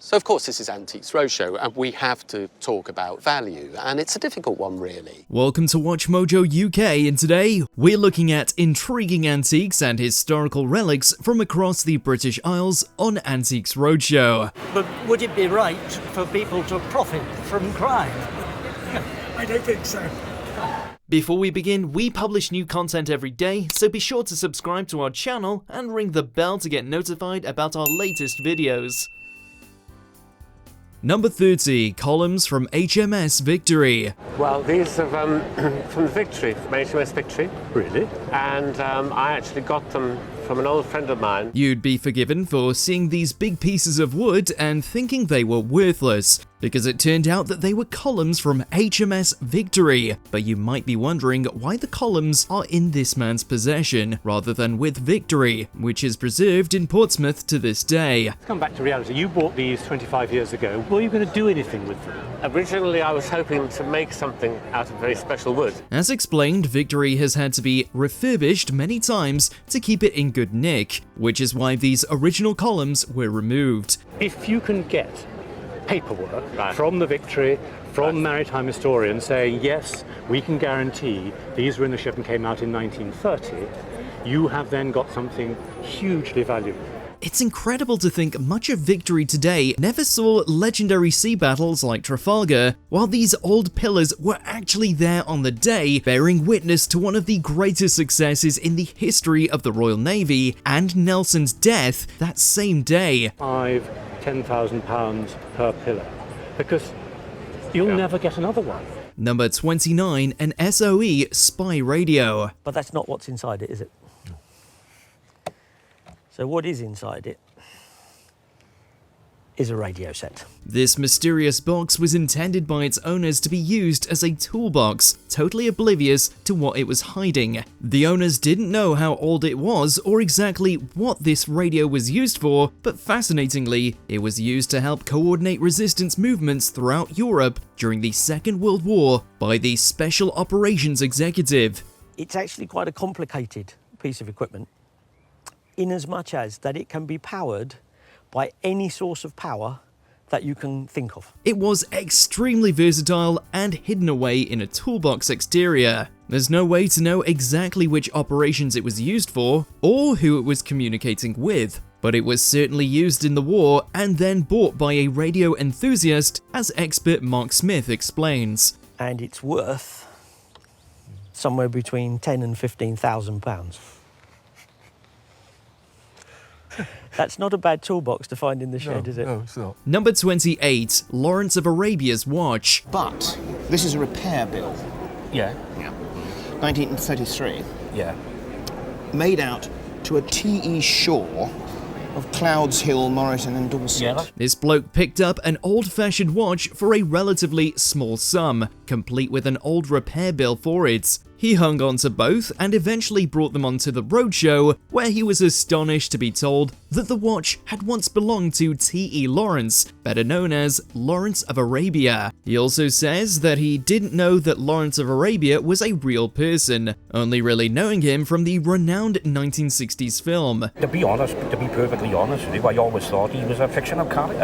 So of course this is Antiques Roadshow and we have to talk about value, and it's a difficult one really. Welcome to WatchMojo UK, and today we're looking at intriguing antiques and historical relics from across the British Isles on Antiques Roadshow. But would it be right for people to profit from crime? I don't think so. Before we begin, we publish new content every day, so be sure to subscribe to our channel and ring the bell to get notified about our latest videos. Number 30, columns from HMS Victory. Well, these are from the Victory, from HMS Victory. Really? And I actually got them from an old friend of mine. You'd be forgiven for seeing these big pieces of wood and thinking they were worthless, because it turned out that they were columns from HMS Victory. But you might be wondering why the columns are in this man's possession, rather than with Victory, which is preserved in Portsmouth to this day. Come back to reality. You bought these 25 years ago. Were you going to do anything with them? Originally, I was hoping to make something out of very special wood. As explained, Victory has had to be refurbished many times to keep it in good nick, which is why these original columns were removed. If you can get paperwork from the Victory, from maritime historians saying, yes, we can guarantee these were in the ship and came out in 1930, you have then got something hugely valuable. It's incredible to think much of Victory today never saw legendary sea battles like Trafalgar, while these old pillars were actually there on the day, bearing witness to one of the greatest successes in the history of the Royal Navy and Nelson's death that same day. £10,000 per pillar, because you'll never get another one. Number 29, an SOE spy radio. But that's not what's inside it, is it? So what is inside it is a radio set. This mysterious box was intended by its owners to be used as a toolbox, totally oblivious to what it was hiding. The owners didn't know how old it was or exactly what this radio was used for, but fascinatingly, it was used to help coordinate resistance movements throughout Europe during the Second World War by the Special Operations Executive. It's actually quite a complicated piece of equipment, in as much as that it can be powered by any source of power that you can think of. It was extremely versatile and hidden away in a toolbox exterior. There's no way to know exactly which operations it was used for or who it was communicating with, but it was certainly used in the war and then bought by a radio enthusiast, as expert Mark Smith explains. And it's worth somewhere between £10,000 and £15,000. That's not a bad toolbox to find in the shed, is it? No, it's not. Number 28, Lawrence of Arabia's watch. But this is a repair bill. Yeah. 1933. Yeah. Made out to a T.E. Shaw of Clouds Hill, Moreton and Dorset. Yeah. This bloke picked up an old-fashioned watch for a relatively small sum, complete with an old repair bill for it. He hung on to both and eventually brought them onto the Roadshow, where he was astonished to be told that the watch had once belonged to T.E. Lawrence, better known as Lawrence of Arabia. He also says that he didn't know that Lawrence of Arabia was a real person, only really knowing him from the renowned 1960s film. To be perfectly honest with you, I always thought he was a fictional character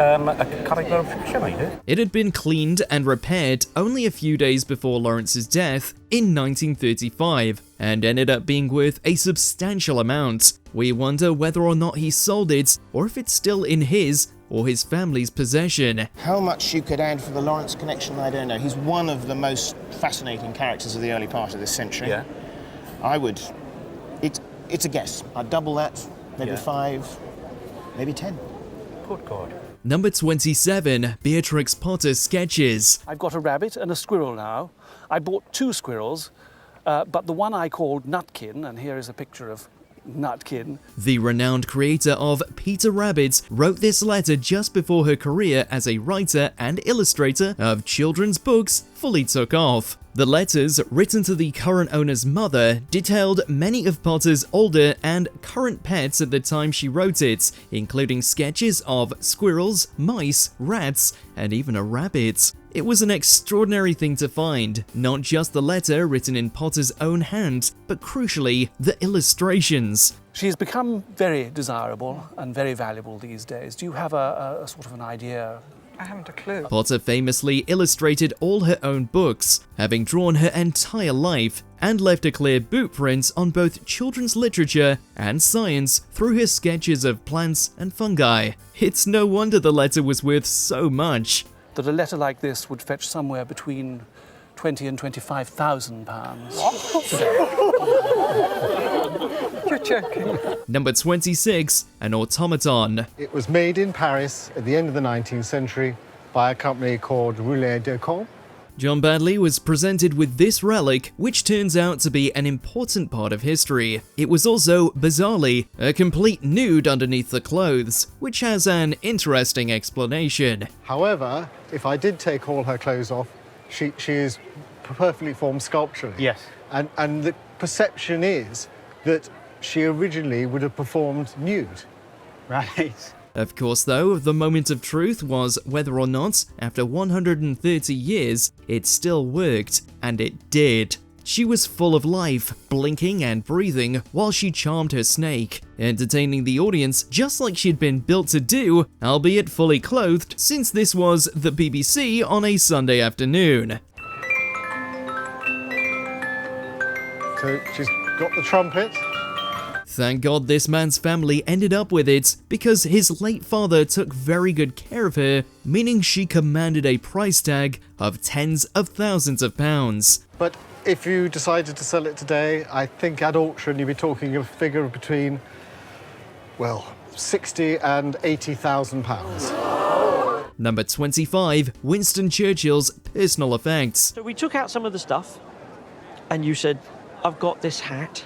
of fiction, I did. It had been cleaned and repaired only a few days before Lawrence's death in 1935, and ended up being worth a substantial amount. We wonder whether or not he sold it, or if it's still in his or his family's possession. How much you could add for the Lawrence connection, I don't know. He's one of the most fascinating characters of the early part of this century. Yeah. It's a guess. I'd double that, maybe 5, maybe 10. Good God. Number 27, Beatrix Potter sketches. I've got a rabbit and a squirrel now. I bought 2 squirrels, but the one I called Nutkin, and here is a picture of Nutkin. The renowned creator of Peter Rabbit wrote this letter just before her career as a writer and illustrator of children's books fully took off. The letters, written to the current owner's mother, detailed many of Potter's older and current pets at the time she wrote it, including sketches of squirrels, mice, rats, and even a rabbit. It was an extraordinary thing to find, not just the letter written in Potter's own hand, but crucially, the illustrations. She's become very desirable and very valuable these days. Do you have a sort of an idea? I haven't a clue. Potter famously illustrated all her own books, having drawn her entire life, and left a clear bootprint on both children's literature and science through her sketches of plants and fungi. It's no wonder the letter was worth so much. That a letter like this would fetch somewhere between £20,000 and £25,000 today. You're joking. Number 26, an automaton. It was made in Paris at the end of the 19th century by a company called Roulet de Caen. John Badley was presented with this relic, which turns out to be an important part of history. It was also, bizarrely, a complete nude underneath the clothes, which has an interesting explanation. However, if I did take all her clothes off, she is perfectly formed sculpturally. Yes. And the perception is that she originally would have performed nude. Right. Of course, though, the moment of truth was whether or not, after 130 years, it still worked, and it did. She was full of life, blinking and breathing while she charmed her snake, entertaining the audience just like she'd been built to do, albeit fully clothed, since this was the BBC on a Sunday afternoon. So she's got the trumpet. Thank God this man's family ended up with it, because his late father took very good care of her, meaning she commanded a price tag of tens of thousands of pounds. But if you decided to sell it today, I think at auction you'd be talking of a figure of between, well, 60 and 80,000 pounds. Number 25, Winston Churchill's personal effects. So we took out some of the stuff, and you said, I've got this hat,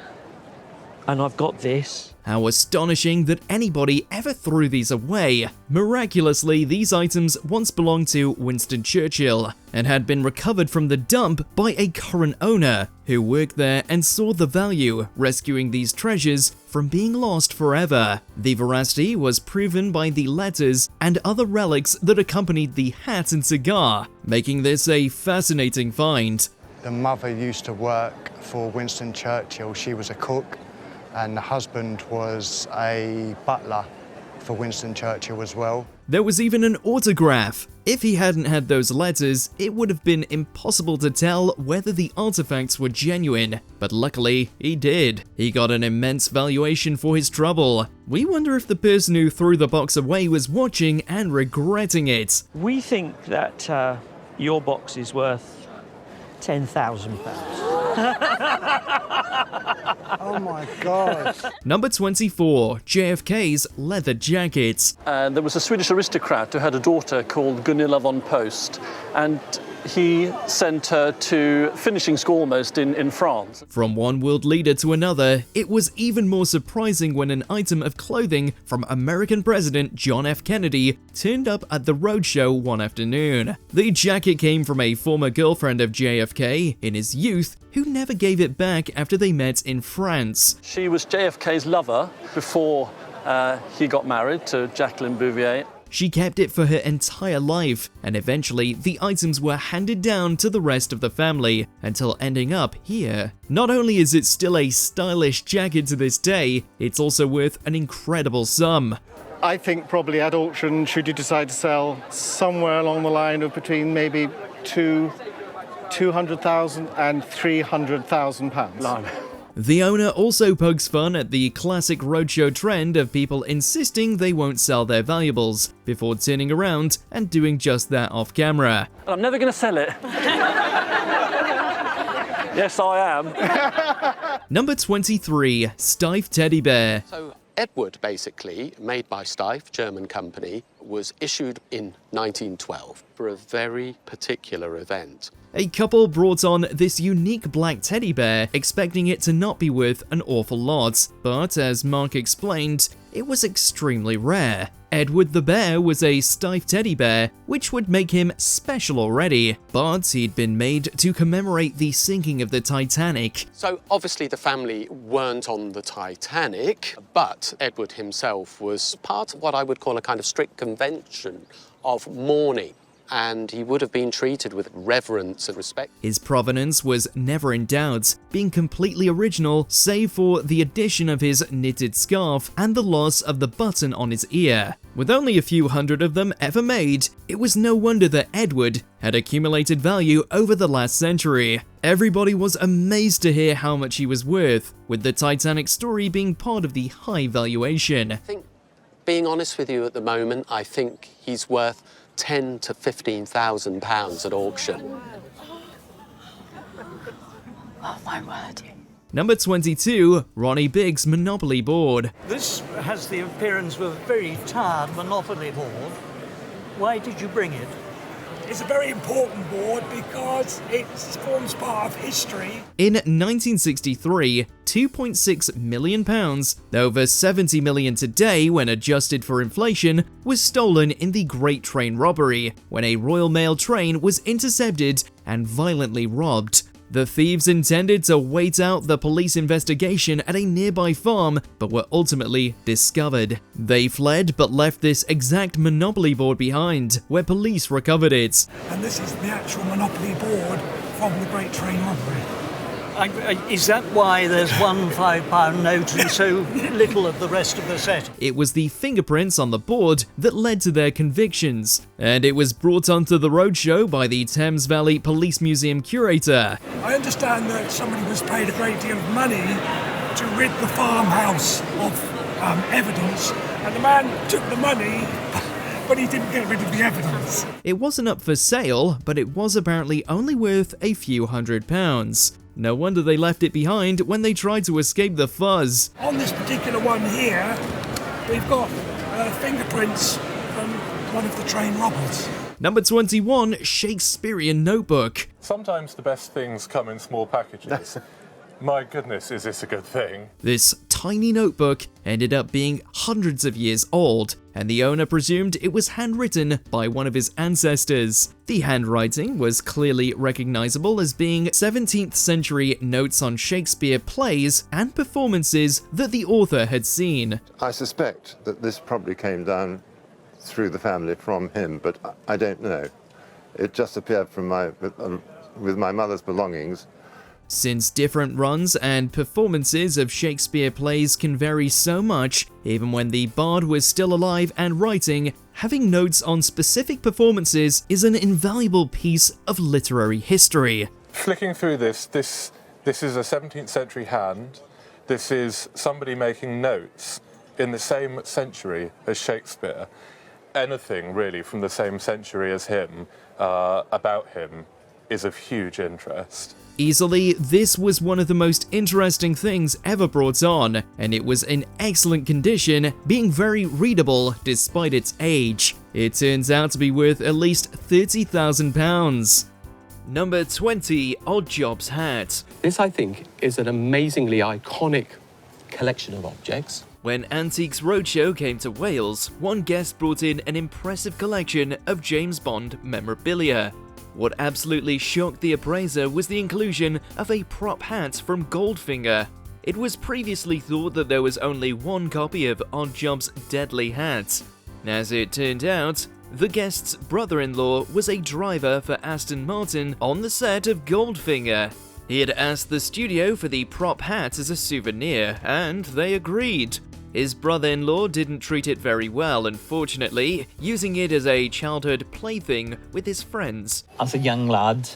and I've got this. How astonishing that anybody ever threw these away. Miraculously, these items once belonged to Winston Churchill and had been recovered from the dump by a current owner who worked there and saw the value, rescuing these treasures from being lost forever. The veracity was proven by the letters and other relics that accompanied the hat and cigar, making this a fascinating find. The mother used to work for Winston Churchill. She was a cook, and the husband was a butler for Winston Churchill as well. There was even an autograph. If he hadn't had those letters, it would have been impossible to tell whether the artifacts were genuine, but luckily he did. He got an immense valuation for his trouble. We wonder if the person who threw the box away was watching and regretting it. We think that your box is worth £10,000. Oh my God. Number 24, JFK's leather jacket. There was a Swedish aristocrat who had a daughter called Gunilla von Post, and he sent her to finishing school almost in France. From one world leader to another, it was even more surprising when an item of clothing from American President John F. Kennedy turned up at the Roadshow one afternoon. The jacket came from a former girlfriend of JFK in his youth, who never gave it back after they met in France. She was JFK's lover before he got married to Jacqueline Bouvier. She kept it for her entire life, and eventually the items were handed down to the rest of the family, until ending up here. Not only is it still a stylish jacket to this day, it's also worth an incredible sum. I think probably at auction, should you decide to sell, somewhere along the line of between maybe 200,000 and 300,000 pounds. The owner also pokes fun at the classic roadshow trend of people insisting they won't sell their valuables, before turning around and doing just that off camera. I'm never going to sell it. Yes, I am. Number 23, Steiff Teddy Bear. So Edward, basically, made by Steiff, German company, was issued in 1912 for a very particular event. A couple brought on this unique black teddy bear, expecting it to not be worth an awful lot, but as Mark explained, it was extremely rare. Edward the Bear was a Steiff teddy bear, which would make him special already, but he'd been made to commemorate the sinking of the Titanic. So obviously the family weren't on the Titanic, but Edward himself was part of what I would call a kind of strict convention of mourning, and he would have been treated with reverence and respect. His provenance was never in doubt, being completely original save for the addition of his knitted scarf and the loss of the button on his ear. With only a few hundred of them ever made, it was no wonder that Edward had accumulated value over the last century. Everybody was amazed to hear how much he was worth, with the Titanic story being part of the high valuation. I think, being honest with you at the moment, I think he's worth £10,000 to £15,000 at auction. Oh my word. Number 22, Ronnie Big's Monopoly board. This has the appearance of a very tired Monopoly board. Why did you bring it? It's a very important board because it forms part of history. In 1963, £2.6 million, over $70 million today when adjusted for inflation, was stolen in the Great Train Robbery, when a Royal Mail train was intercepted and violently robbed. The thieves intended to wait out the police investigation at a nearby farm, but were ultimately discovered. They fled but left this exact Monopoly board behind, where police recovered it. And this is the actual Monopoly board from the Great Train Robbery. Is that why there's one £5 note and so little of the rest of the set? It was the fingerprints on the board that led to their convictions, and it was brought onto the Roadshow by the Thames Valley Police Museum curator. I understand that somebody was paid a great deal of money to rid the farmhouse of evidence, and the man took the money, but he didn't get rid of the evidence. It wasn't up for sale, but it was apparently only worth a few £100s. No wonder they left it behind when they tried to escape the fuzz. On this particular one here, we've got fingerprints from one of the train robbers. Number 21, Shakespearean notebook. Sometimes the best things come in small packages. My goodness, is this a good thing? This tiny notebook ended up being hundreds of years old, and the owner presumed it was handwritten by one of his ancestors. The handwriting was clearly recognizable as being 17th century notes on Shakespeare plays and performances that the author had seen. I suspect that this probably came down through the family from him, but I don't know. It just appeared from with my mother's belongings. Since different runs and performances of Shakespeare plays can vary so much, even when the bard was still alive and writing, having notes on specific performances is an invaluable piece of literary history. Flicking through this is a 17th century hand. This is somebody making notes in the same century as Shakespeare. Anything really from the same century as him, about him, is of huge interest. Easily, this was one of the most interesting things ever brought on, and it was in excellent condition, being very readable despite its age. It turns out to be worth at least £30,000. Number 20, Odd Job's hat. This, I think, is an amazingly iconic collection of objects. When Antiques Roadshow came to Wales, one guest brought in an impressive collection of James Bond memorabilia. What absolutely shocked the appraiser was the inclusion of a prop hat from Goldfinger. It was previously thought that there was only one copy of Oddjob's deadly hat. As it turned out, the guest's brother-in-law was a driver for Aston Martin on the set of Goldfinger. He had asked the studio for the prop hat as a souvenir, and they agreed. His brother-in-law didn't treat it very well, unfortunately, using it as a childhood plaything with his friends. As a young lad,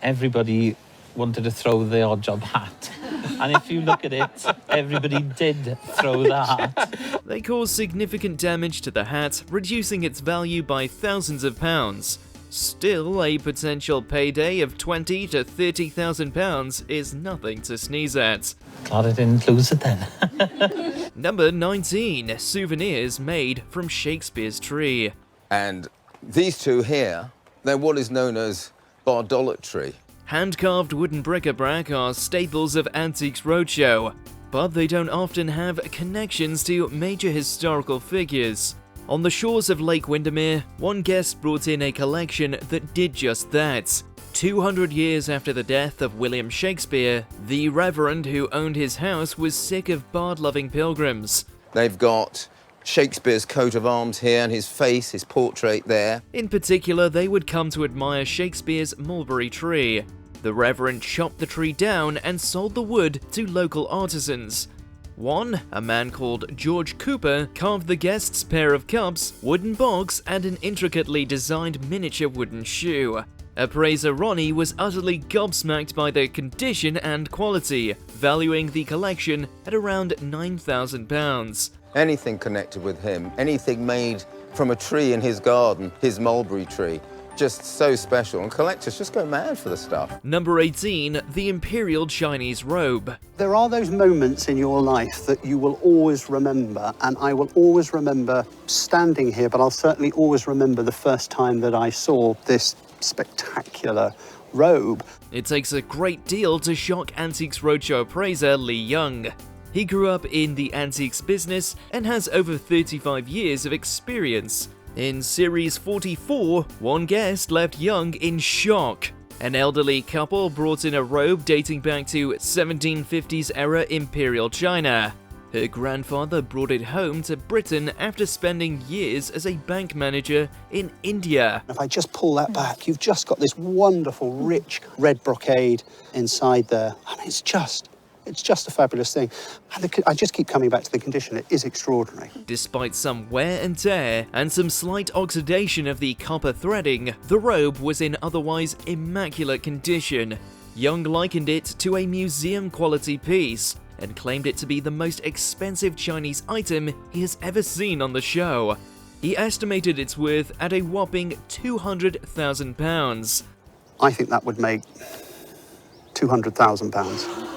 everybody wanted to throw the Oddjob hat. And if you look at it, everybody did throw the hat. They caused significant damage to the hat, reducing its value by thousands of pounds. Still, a potential payday of £20,000 to £30,000 is nothing to sneeze at. Glad I didn't lose it then. Number 19, souvenirs made from Shakespeare's tree. And these two here, they're what is known as bardolatry. Hand-carved wooden bric-a-brac are staples of Antiques Roadshow. but they don't often have connections to major historical figures. On the shores of Lake Windermere, one guest brought in a collection that did just that. 200 years after the death of William Shakespeare, the Reverend who owned his house was sick of bard-loving pilgrims. They've got Shakespeare's coat of arms here and his face, his portrait there. In particular, they would come to admire Shakespeare's mulberry tree. The Reverend chopped the tree down and sold the wood to local artisans. One, a man called George Cooper, carved the guests' pair of cups, wooden box, and an intricately designed miniature wooden shoe. Appraiser Ronnie was utterly gobsmacked by their condition and quality, valuing the collection at around £9,000. Anything connected with him, anything made from a tree in his garden, his mulberry tree, just so special, and collectors just go mad for the stuff. Number 18, the Imperial Chinese robe. There are those moments in your life that you will always remember, and I will always remember standing here, but I'll certainly always remember the first time that I saw this spectacular robe. It takes a great deal to shock Antiques Roadshow appraiser Lee Young. He grew up in the antiques business and has over 35 years of experience. In Series 44, one guest left Young in shock. An elderly couple brought in a robe dating back to 1750s era Imperial China. Her grandfather brought it home to Britain after spending years as a bank manager in India. If I just pull that back, you've just got this wonderful, rich red brocade inside there. I mean, it's just a fabulous thing. And I just keep coming back to the condition. It is extraordinary. Despite some wear and tear and some slight oxidation of the copper threading, the robe was in otherwise immaculate condition. Young likened it to a museum-quality piece and claimed it to be the most expensive Chinese item he has ever seen on the show. He estimated its worth at a whopping £200,000. I think that would make £200,000.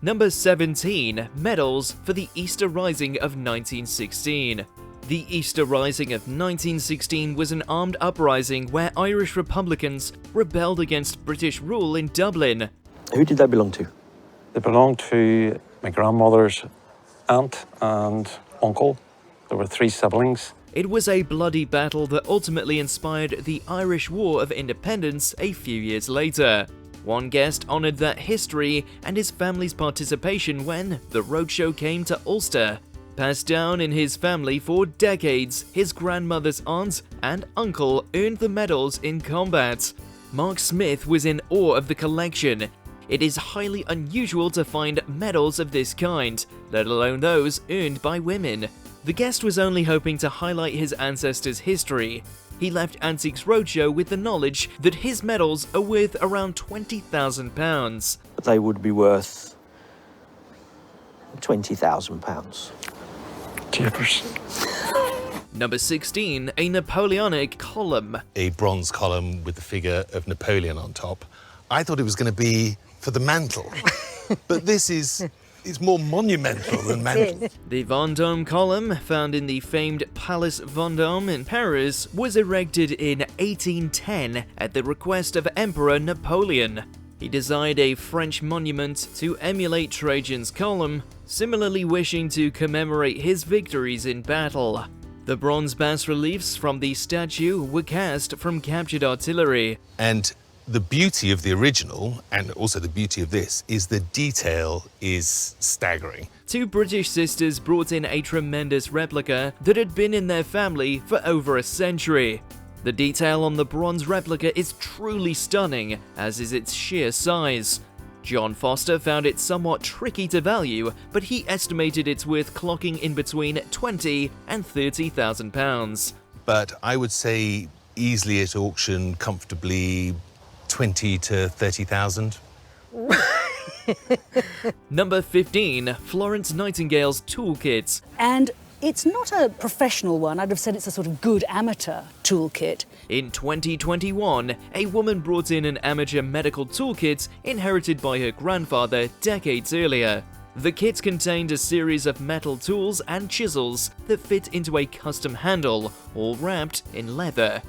Number 17, medals for the Easter Rising of 1916. The Easter Rising of 1916 was an armed uprising where Irish Republicans rebelled against British rule in Dublin. Who did they belong to? They belonged to my grandmother's aunt and uncle. There were 3 siblings. It was a bloody battle that ultimately inspired the Irish War of Independence a few years later. One guest honoured that history and his family's participation when the Roadshow came to Ulster. Passed down in his family for decades, his grandmother's aunt and uncle earned the medals in combat. Mark Smith was in awe of the collection. It is highly unusual to find medals of this kind, let alone those earned by women. The guest was only hoping to highlight his ancestors' history. He left Antiques Roadshow with the knowledge that his medals are worth around £20,000. They would be worth £20,000. Jeepers. Number 16, a Napoleonic column. A bronze column with the figure of Napoleon on top. I thought it was going to be for the mantle, but this is more monumental than mantle. The Vendôme column, found in the famed Palace Vendôme in Paris, was erected in 1810 at the request of Emperor Napoleon. He designed a French monument to emulate Trajan's column, similarly wishing to commemorate his victories in battle. The bronze bas-reliefs from the statue were cast from captured artillery. And the beauty of the original, and also the beauty of this, is the detail is staggering. 2 British sisters brought in a tremendous replica that had been in their family for over a century. The detail on the bronze replica is truly stunning, as is its sheer size. John Foster found it somewhat tricky to value, but he estimated it's worth clocking in between £20,000 and £30,000. But I would say easily at auction, comfortably, 20 to 30,000. Number 15, Florence Nightingale's toolkit. And it's not a professional one. I'd have said it's a sort of good amateur toolkit. In 2021, a woman brought in an amateur medical toolkit inherited by her grandfather decades earlier. The kit contained a series of metal tools and chisels that fit into a custom handle, all wrapped in leather.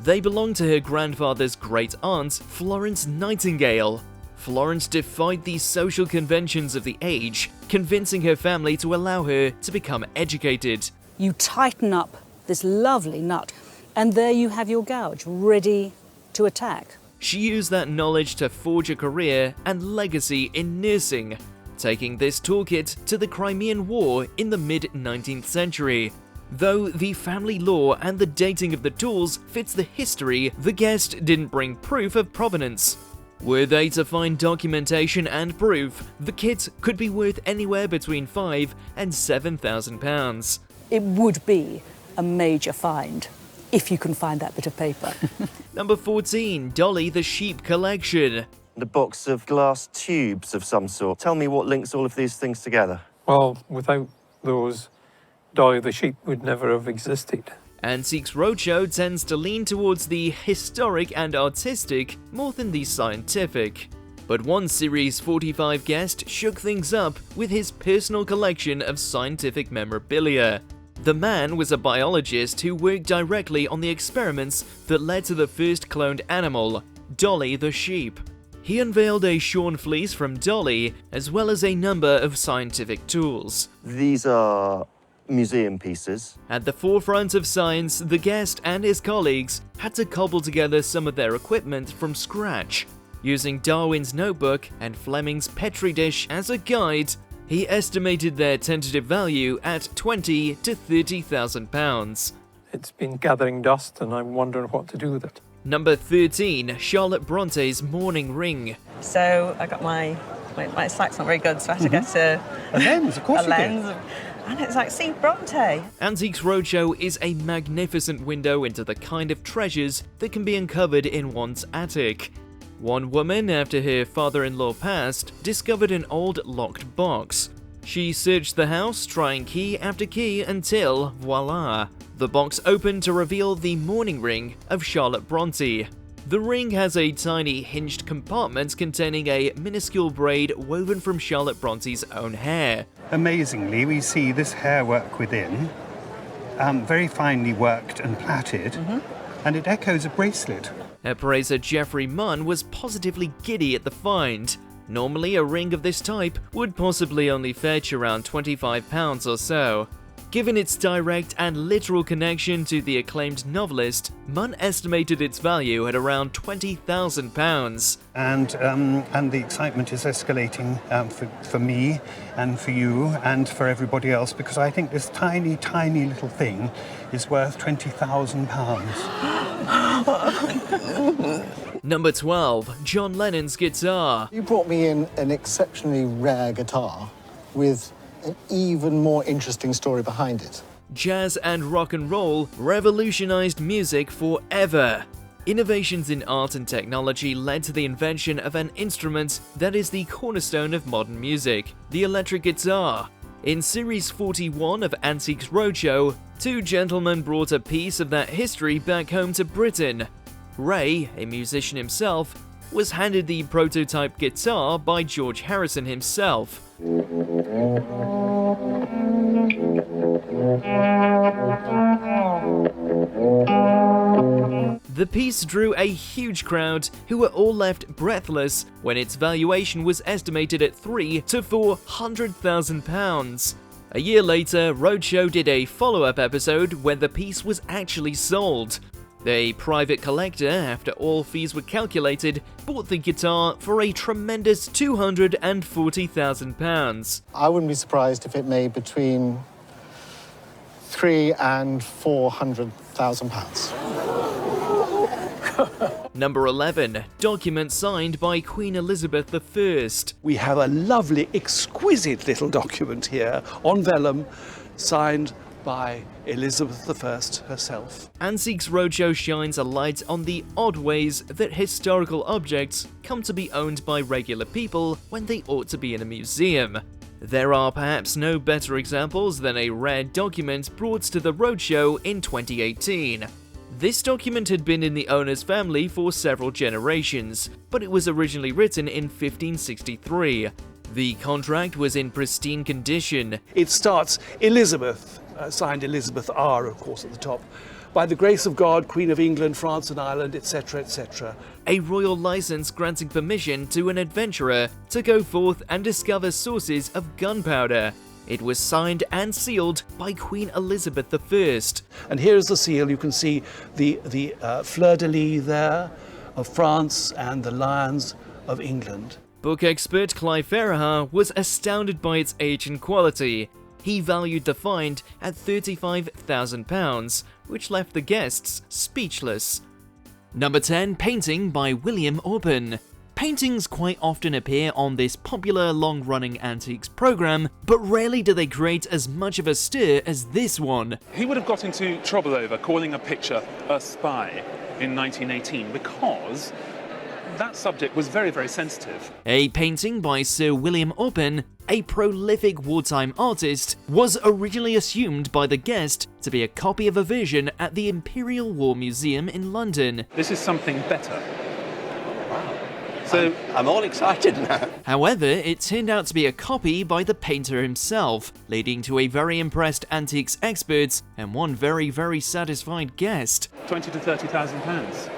They belonged to her grandfather's great-aunt, Florence Nightingale. Florence defied the social conventions of the age, convincing her family to allow her to become educated. You tighten up this lovely nut, and there you have your gouge, ready to attack. She used that knowledge to forge a career and legacy in nursing, taking this toolkit to the Crimean War in the mid-19th century. Though the family lore and the dating of the tools fits the history, the guest didn't bring proof of provenance. Were they to find documentation and proof, the kit could be worth anywhere between £5,000 and £7,000. It would be a major find, if you can find that bit of paper. Number 14, Dolly the Sheep collection. A box of glass tubes of some sort. Tell me what links all of these things together. Well, without those, Dolly the Sheep would never have existed. Antiques Roadshow tends to lean towards the historic and artistic more than the scientific. But one Series 45 guest shook things up with his personal collection of scientific memorabilia. The man was a biologist who worked directly on the experiments that led to the first cloned animal, Dolly the Sheep. He unveiled a shorn fleece from Dolly, as well as a number of scientific tools. These are museum pieces. At the forefront of science, the guest and his colleagues had to cobble together some of their equipment from scratch. Using Darwin's notebook and Fleming's Petri dish as a guide, he estimated their tentative value at £20,000 to £30,000. It's been gathering dust and I'm wondering what to do with it. Number 13, Charlotte Bronte's Mourning Ring. So I got my sight's not very good, so I had to get a lens, of course a lens. And it's like, see, Bronte. Antiques Roadshow is a magnificent window into the kind of treasures that can be uncovered in one's attic. One woman, after her father-in-law passed, discovered an old locked box. She searched the house, trying key after key until, voila, the box opened to reveal the mourning ring of Charlotte Bronte. The ring has a tiny hinged compartment containing a minuscule braid woven from Charlotte Bronte's own hair. Amazingly, we see this hair work within, very finely worked and plaited, and it echoes a bracelet. Appraiser Geoffrey Munn was positively giddy at the find. Normally, a ring of this type would possibly only fetch around £25 or so. Given its direct and literal connection to the acclaimed novelist, Munn estimated its value at around £20,000. And the excitement is escalating for me and for you and for everybody else, because I think this tiny, tiny little thing is worth £20,000. Number 12, John Lennon's guitar. You brought me in an exceptionally rare guitar with an even more interesting story behind it. Jazz and rock and roll revolutionized music forever. Innovations in art and technology led to the invention of an instrument that is the cornerstone of modern music, the electric guitar. In Series 41 of Antiques Roadshow, two gentlemen brought a piece of that history back home to Britain. Ray, a musician himself, was handed the prototype guitar by George Harrison himself. The piece drew a huge crowd who were all left breathless when its valuation was estimated at £300,000 to £400,000. A year later, Roadshow did a follow-up episode when the piece was actually sold. A private collector, after all fees were calculated, bought the guitar for a tremendous £240,000. I wouldn't be surprised if it made between £300,000 and £400,000. Number 11, document signed by Queen Elizabeth I. We have a lovely, exquisite little document here on vellum, signed by Elizabeth I herself. Antiques Roadshow shines a light on the odd ways that historical objects come to be owned by regular people when they ought to be in a museum. There are perhaps no better examples than a rare document brought to the Roadshow in 2018. This document had been in the owner's family for several generations, but it was originally written in 1563. The contract was in pristine condition. It starts Elizabeth, signed Elizabeth R, of course, at the top, by the grace of God, Queen of England, France and Ireland, etc., etc. A royal license granting permission to an adventurer to go forth and discover sources of gunpowder. It was signed and sealed by Queen Elizabeth I. And here is the seal. You can see the fleur-de-lis there of France and the lions of England. Book expert Clive Farrah was astounded by its age and quality. He valued the find at £35,000, which left the guests speechless. Number 10, painting by William Orpen. Paintings quite often appear on this popular long-running antiques program, but rarely do they create as much of a stir as this one. He would have got into trouble over calling a picture a spy in 1918 because that subject was very, very sensitive. A painting by Sir William Orpen, a prolific wartime artist, was originally assumed by the guest to be a copy of a version at the Imperial War Museum in London. This is something better. Wow. So I'm all excited now. However, it turned out to be a copy by the painter himself, leading to a very impressed antiques experts and one very, very satisfied guest. £20,000 to £30,000.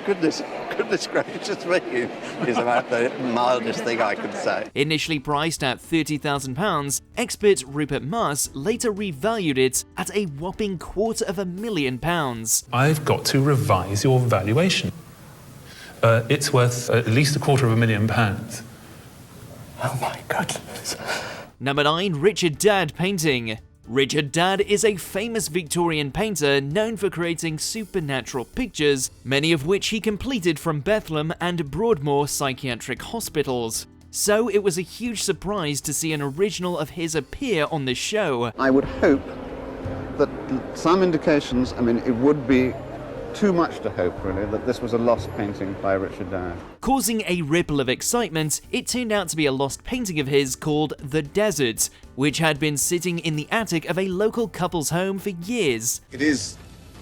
Goodness gracious me is about the mildest thing I could say. Initially priced at £30,000, expert Rupert Mas later revalued it at a whopping £250,000. I've got to revise your valuation. It's worth at least £250,000. Oh my goodness. Number 9, Richard Dadd painting. Richard Dadd is a famous Victorian painter known for creating supernatural pictures, many of which he completed from Bethlehem and Broadmoor psychiatric hospitals. So it was a huge surprise to see an original of his appear on this show. I would hope that some indications, it would be too much to hope, really, that this was a lost painting by Richard Dadd. Causing a ripple of excitement, it turned out to be a lost painting of his called The Desert, which had been sitting in the attic of a local couple's home for years. It is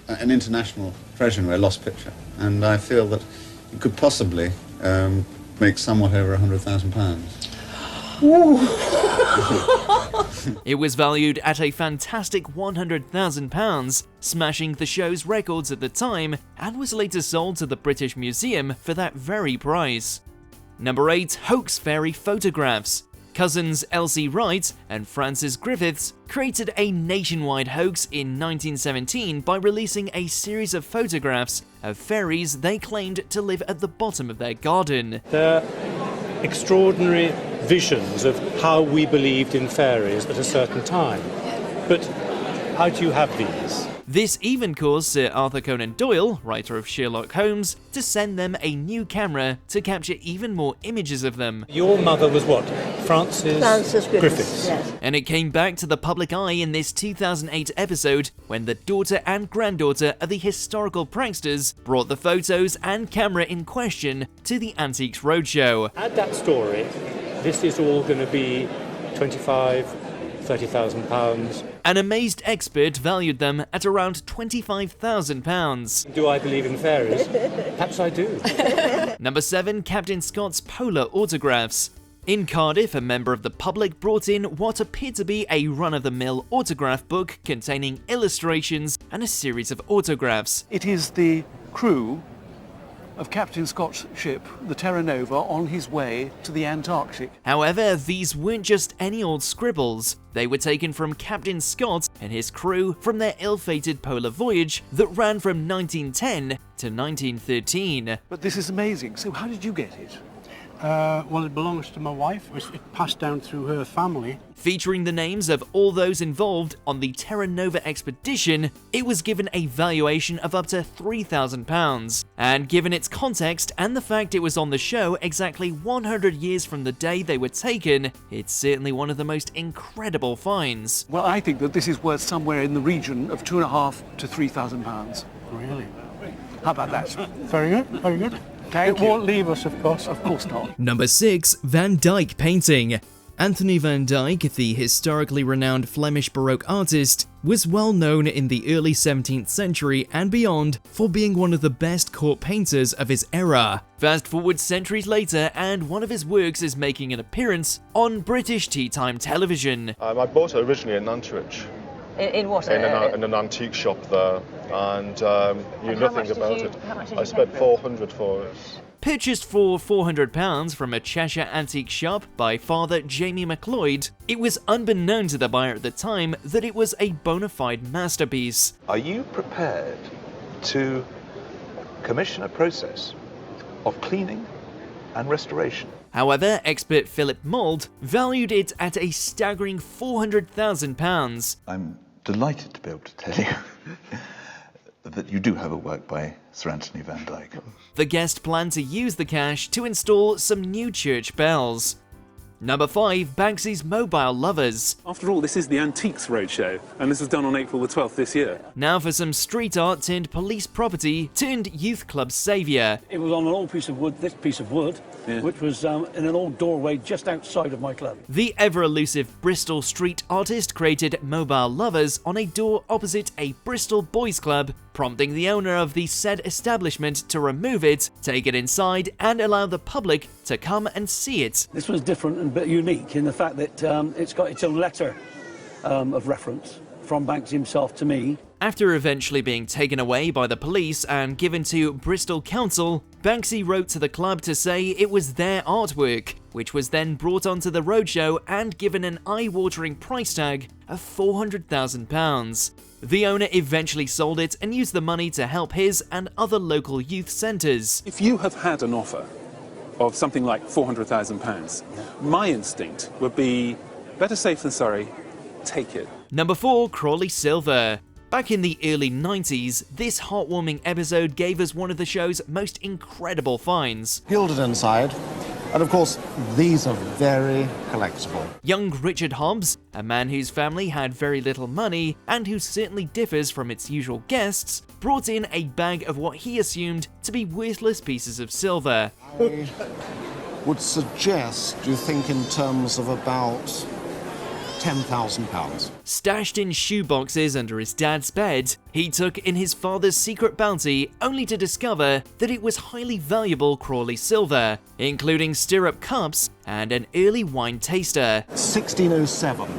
an international treasure, a lost picture, and I feel that it could possibly make somewhat over £100,000. It was valued at a fantastic £100,000, smashing the show's records at the time, and was later sold to the British Museum for that very price. Number 8, Hoax fairy photographs. Cousins Elsie Wright and Francis Griffiths created a nationwide hoax in 1917 by releasing a series of photographs of fairies they claimed to live at the bottom of their garden. They're extraordinary visions of how we believed in fairies at a certain time. But how do you have these? This even caused Sir Arthur Conan Doyle, writer of Sherlock Holmes, to send them a new camera to capture even more images of them. Your mother was what? Francis Griffiths. Yes. And it came back to the public eye in this 2008 episode when the daughter and granddaughter of the historical pranksters brought the photos and camera in question to the Antiques Roadshow. Add that story, this is all going to be £30,000. An amazed expert valued them at around £25,000. Do I believe in fairies? Perhaps I do. Number 7, Captain Scott's polar autographs. In Cardiff, a member of the public brought in what appeared to be a run-of-the-mill autograph book containing illustrations and a series of autographs. It is the crew of Captain Scott's ship, the Terra Nova, on his way to the Antarctic. However, these weren't just any old scribbles. They were taken from Captain Scott and his crew from their ill-fated polar voyage that ran from 1910 to 1913. But this is amazing. So how did you get it? Well, it belongs to my wife. It passed down through her family. Featuring the names of all those involved on the Terra Nova expedition, it was given a valuation of up to £3,000. And given its context and the fact it was on the show exactly 100 years from the day they were taken, it's certainly one of the most incredible finds. Well, I think that this is worth somewhere in the region of £2,500 to £3,000. Really? How about that? Very good, very good. Thank you. Won't leave us, of course. Of course not. Number 6, Van Dyck painting. Anthony van Dyck, the historically renowned Flemish Baroque artist, was well known in the early 17th century and beyond for being one of the best court painters of his era. Fast forward centuries later, and one of his works is making an appearance on British tea time television. I bought it originally in Nantwich, In what? In an antique shop there, and knew nothing about it. I spent 400 for it. Purchased for £400 from a Cheshire antique shop by Father Jamie MacLeod, it was unbeknown to the buyer at the time that it was a bona fide masterpiece. Are you prepared to commission a process of cleaning and restoration? However, expert Philip Mould valued it at a staggering £400,000. I'm delighted to be able to tell you that you do have a work by Sir Anthony van Dyck. The guest planned to use the cash to install some new church bells. Number 5, Banksy's Mobile Lovers. After all, this is the Antiques Roadshow, and this was done on April the 12th this year. Now for some street art turned police property turned youth club saviour. It was on an old piece of wood, this piece of wood, which was in an old doorway just outside of my club. The ever-elusive Bristol street artist created Mobile Lovers on a door opposite a Bristol boys' club, prompting the owner of the said establishment to remove it, take it inside, and allow the public to come and see it. This was different and a bit unique in the fact that it's got its own letter of reference from Banksy himself to me. After eventually being taken away by the police and given to Bristol Council, Banksy wrote to the club to say it was their artwork, which was then brought onto the roadshow and given an eye-watering price tag of £400,000. The owner eventually sold it and used the money to help his and other local youth centres. If you have had an offer of something like £400,000, my instinct would be, better safe than sorry, take it. Number 4, Crawley Silver. Back in the early 90s, this heartwarming episode gave us one of the show's most incredible finds. Gilded inside, and of course, these are very collectible. Young Richard Hobbs, a man whose family had very little money and who certainly differs from its usual guests, brought in a bag of what he assumed to be worthless pieces of silver. I would suggest you think in terms of about £10,000. Stashed in shoeboxes under his dad's bed, he took in his father's secret bounty only to discover that it was highly valuable Crawley silver, including stirrup cups and an early wine taster. 1607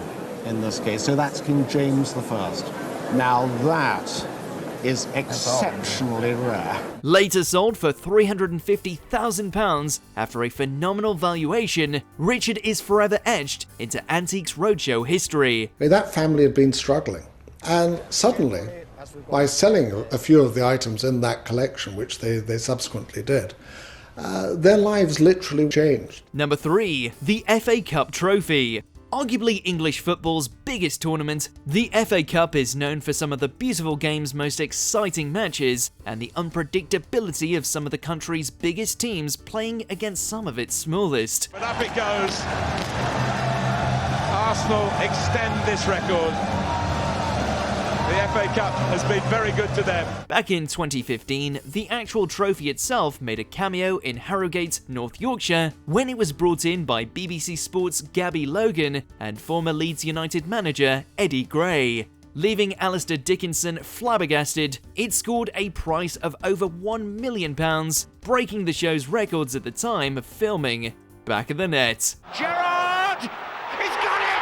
in this case, so that's King James I. Now that is exceptionally rare. Later sold for £350,000 after a phenomenal valuation, Richard is forever etched into Antiques Roadshow history. That family had been struggling, and suddenly, by selling a few of the items in that collection, which they subsequently did, their lives literally changed. Number 3, the FA Cup Trophy. Arguably English football's biggest tournament, the FA Cup is known for some of the beautiful game's most exciting matches and the unpredictability of some of the country's biggest teams playing against some of its smallest. But up it goes. Arsenal extend this record. The FA Cup has been very good to them. Back in 2015, the actual trophy itself made a cameo in Harrogate, North Yorkshire, when it was brought in by BBC Sports' Gabby Logan and former Leeds United manager Eddie Gray. Leaving Alistair Dickinson flabbergasted, it scored a price of over £1 million, breaking the show's records at the time of filming. Back of the net. Gerrard! He's got it!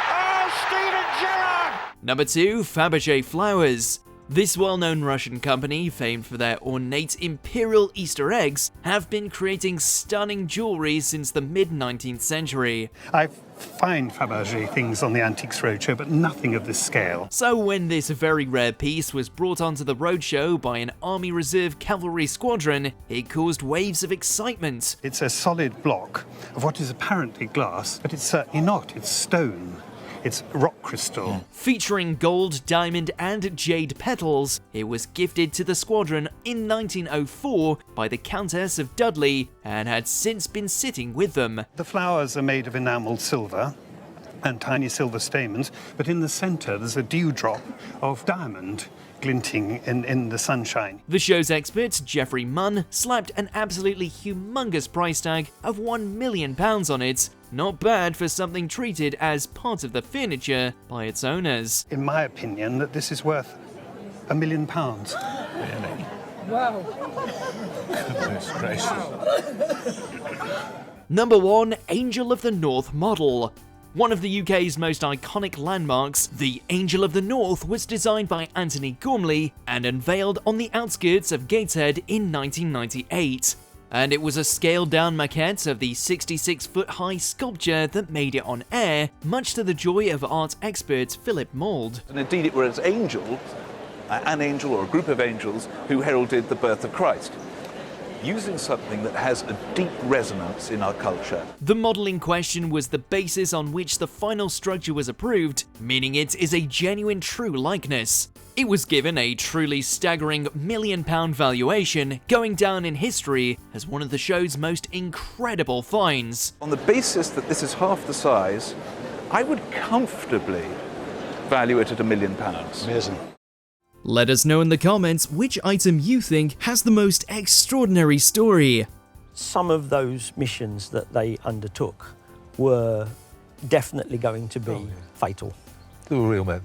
Oh, Steven Gerrard! Number 2, Faberge Flowers. This well-known Russian company, famed for their ornate imperial Easter eggs, have been creating stunning jewellery since the mid-19th century. I find Faberge things on the Antiques Roadshow, but nothing of this scale. So when this very rare piece was brought onto the roadshow by an Army Reserve cavalry squadron, it caused waves of excitement. It's a solid block of what is apparently glass, but it's certainly not. It's stone. It's rock crystal. Featuring gold, diamond and jade petals, it was gifted to the squadron in 1904 by the Countess of Dudley and had since been sitting with them. The flowers are made of enamelled silver and tiny silver stamens, but in the centre there's a dewdrop of diamond glinting in the sunshine. The show's expert, Geoffrey Munn, slapped an absolutely humongous price tag of £1 million on it. Not bad for something treated as part of the furniture by its owners. In my opinion, that this is worth £1 million. Really? Wow. Goodness gracious. Number 1, Angel of the North model. One of the UK's most iconic landmarks, the Angel of the North, was designed by Anthony Gormley and unveiled on the outskirts of Gateshead in 1998. And it was a scaled-down maquette of the 66-foot-high sculpture that made it on air, much to the joy of art expert Philip Mould. And indeed it was angels, an angel or a group of angels, who heralded the birth of Christ, using something that has a deep resonance in our culture. The model in question was the basis on which the final structure was approved, meaning it is a genuine true likeness. It was given a truly staggering £1 million valuation, going down in history as one of the show's most incredible finds. On the basis that this is half the size, I would comfortably value it at £1 million. Amazing. Let us know in the comments which item you think has the most extraordinary story. Some of those missions that they undertook were definitely going to be fatal. They were real men.